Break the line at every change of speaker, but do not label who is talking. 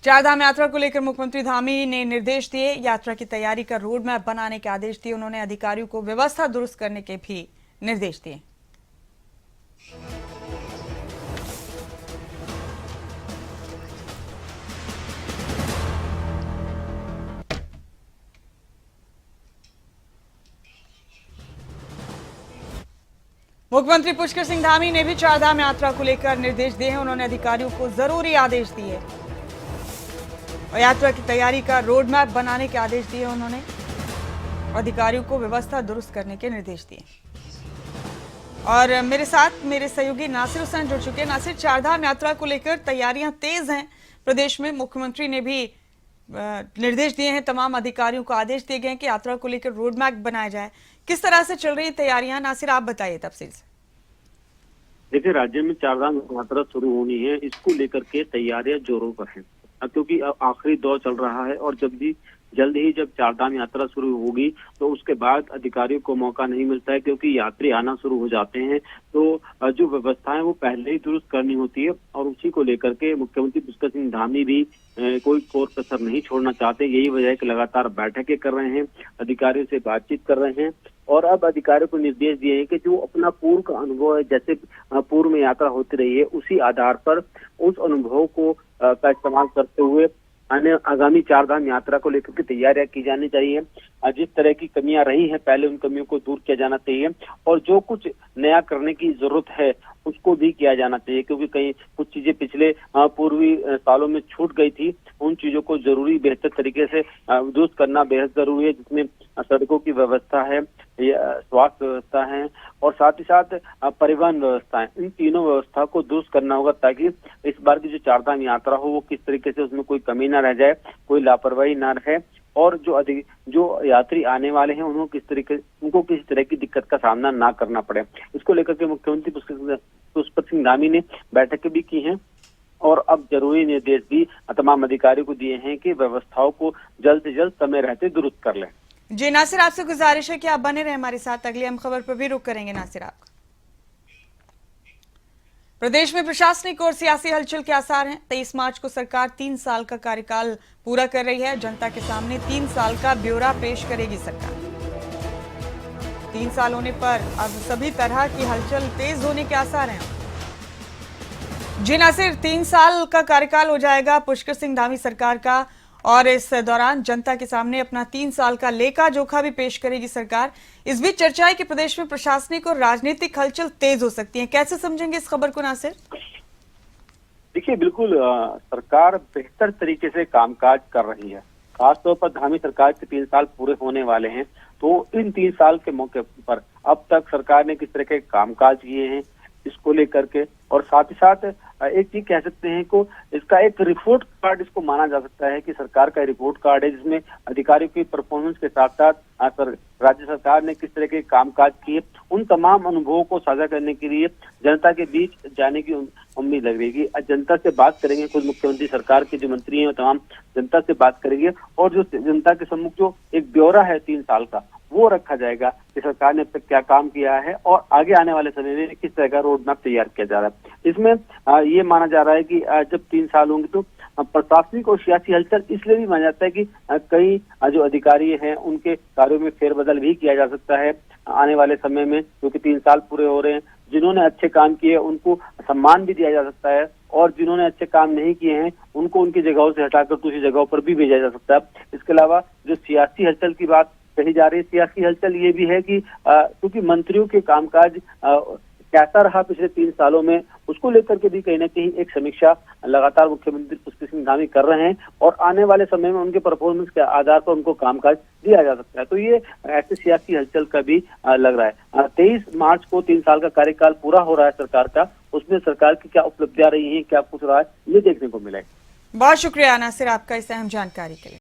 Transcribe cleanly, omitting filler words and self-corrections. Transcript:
चारधाम यात्रा को लेकर मुख्यमंत्री धामी ने निर्देश दिए। यात्रा की तैयारी का रोड मैप बनाने के आदेश दिए। उन्होंने अधिकारियों को व्यवस्था दुरुस्त करने के भी निर्देश दिए। मुख्यमंत्री पुष्कर सिंह धामी ने भी चारधाम यात्रा को लेकर निर्देश दिए हैं। उन्होंने अधिकारियों को जरूरी आदेश दिए और यात्रा की तैयारी का रोड मैप बनाने के आदेश दिए। उन्होंने अधिकारियों को व्यवस्था दुरुस्त करने के निर्देश दिए। और मेरे साथ मेरे सहयोगी नासिर हुसैन जुड़ चुके हैं। नासिर, चारधाम यात्रा को लेकर तैयारियां तेज हैं प्रदेश में। मुख्यमंत्री ने भी निर्देश दिए हैं, तमाम अधिकारियों को आदेश दिए गए हैं कि यात्रा को लेकर रोड मैप बनाया जाए। किस तरह से चल रही तैयारियां, नासिर आप बताइए तफसील से।
देखिए, राज्य में चारधाम यात्रा शुरू होनी है, इसको लेकर के तैयारियां जोरों पर हैं, क्योंकि आखिरी दौर चल रहा है और जल्द ही जब चारधाम यात्रा शुरू होगी तो उसके बाद अधिकारियों को मौका नहीं मिलता है, क्योंकि यात्री आना शुरू हो जाते हैं तो जो व्यवस्थाएं वो पहले ही दुरुस्त करनी होती है। और उसी को लेकर के मुख्यमंत्री पुष्कर सिंह धामी भी कोई कोर कसर नहीं छोड़ना चाहते। यही वजह है कि लगातार बैठकें कर रहे हैं, अधिकारियों से बातचीत कर रहे हैं और अब अधिकारियों को निर्देश दिए हैं कि जो अपना पूर्व का अनुभव है, जैसे पूर्व में यात्रा होती रही है, उसी आधार पर उस अनुभव को का इस्तेमाल करते हुए आगामी चारधाम यात्रा को लेकर के तैयारियां की जानी चाहिए। जिस तरह की कमियां रही हैं पहले उन कमियों को दूर किया जाना चाहिए और जो कुछ नया करने की जरूरत है उसको भी किया जाना चाहिए, क्योंकि कहीं कुछ चीजें पिछले पूर्वी सालों में छूट गई थी। उन चीजों को जरूरी बेहतर तरीके से दुरुस्त करना बेहद जरूरी है, जिसमें सड़कों की व्यवस्था है, स्वास्थ्य व्यवस्था है और साथ ही साथ परिवहन व्यवस्था है। इन तीनों व्यवस्था को दुरुस्त करना होगा ताकि इस बार की जो चारधाम यात्रा हो वो किस तरीके से उसमें कोई कमी ना रह जाए, कोई लापरवाही ना रहे और जो यात्री आने वाले हैं उनको किसी तरह की दिक्कत का सामना ना करना पड़े। इसको लेकर के मुख्यमंत्री पुष्कर सिंह धामी ने बैठकें भी की हैं और अब जरूरी निर्देश भी तमाम अधिकारियों को दिए हैं कि व्यवस्थाओं को जल्द से जल्द समय रहते दुरुस्त कर लें।
जी नासिर, आपसे गुजारिश है कि आप बने रहे हमारे साथ। अगली हम खबर पर भी रुक करेंगे। नासिर, आपका प्रदेश में प्रशासनिक और सियासी हलचल के आसार हैं। 23 मार्च को सरकार 3 साल का कार्यकाल पूरा कर रही है। जनता के सामने 3 साल का ब्यौरा पेश करेगी सरकार। 3 साल होने पर अब सभी तरह की हलचल तेज होने के आसार हैं। जी नासिर, 3 साल का कार्यकाल हो जाएगा पुष्कर सिंह धामी सरकार का और इस दौरान जनता के सामने अपना 3 साल का लेखा जोखा भी पेश करेगी सरकार। इस बीच चर्चा है कि प्रदेश में प्रशासनिक और राजनीतिक हलचल तेज हो सकती है। कैसे समझेंगे इस खबर को नासिर?
देखिए, बिल्कुल सरकार बेहतर तरीके से कामकाज कर रही है। खासतौर पर धामी सरकार के 3 साल पूरे होने वाले हैं, तो इन 3 साल के मौके पर अब तक सरकार ने किस तरह के कामकाज किए हैं इसको लेकर के, और साथ ही साथ एक चीज कह सकते हैं को इसका एक रिपोर्ट कार्ड इसको माना जा सकता है कि सरकार का रिपोर्ट कार्ड है, जिसमें अधिकारियों की परफॉर्मेंस के साथ साथ राज्य सरकार ने किस तरह के कामकाज किए उन तमाम अनुभवों को साझा करने के लिए जनता के बीच जाने की उम्मीद लग रही है। जनता से बात करेंगे, खुद मुख्यमंत्री सरकार के जो मंत्री हैं वो तमाम जनता से बात करेंगे और जो जनता के सम्मुख जो एक ब्यौरा है 3 साल का वो रखा जाएगा कि सरकार ने अब तक क्या काम किया है और आगे आने वाले समय में किस तरह का रोड मैप तैयार किया जा रहा है। इसमें ये माना जा रहा है कि जब 3 साल होंगे तो प्रशासनिक और सियासी हलचल इसलिए भी माना जाता है कि कई जो अधिकारी हैं उनके कार्यों में फेरबदल भी किया जा सकता है आने वाले समय में, क्योंकि 3 साल पूरे हो रहे हैं। जिन्होंने अच्छे काम किए उनको सम्मान भी दिया जा सकता है और जिन्होंने अच्छे काम नहीं किए हैं उनको उनकी जगहों से हटाकर दूसरी जगहों पर भी भेजा जा सकता है। इसके अलावा जो सियासी हलचल की बात कही जा रही है, सियासी हलचल ये भी है कि क्योंकि मंत्रियों के कामकाज कैसा रहा पिछले 3 सालों में उसको लेकर के भी कहीं ना कहीं एक समीक्षा लगातार मुख्यमंत्री पुष्कर सिंह धामी कर रहे हैं और आने वाले समय में उनके परफॉर्मेंस के आधार पर उनको कामकाज दिया जा सकता है। तो ये ऐसे सियासी हलचल का भी लग रहा है। 23 मार्च को 3 साल का कार्यकाल पूरा हो रहा है सरकार का, उसमें सरकार की क्या उपलब्धियां रही हैं, क्या कुछ रहा है, ये देखने को मिला है।
बहुत शुक्रिया नासिर आपका इस अहम जानकारी के लिए।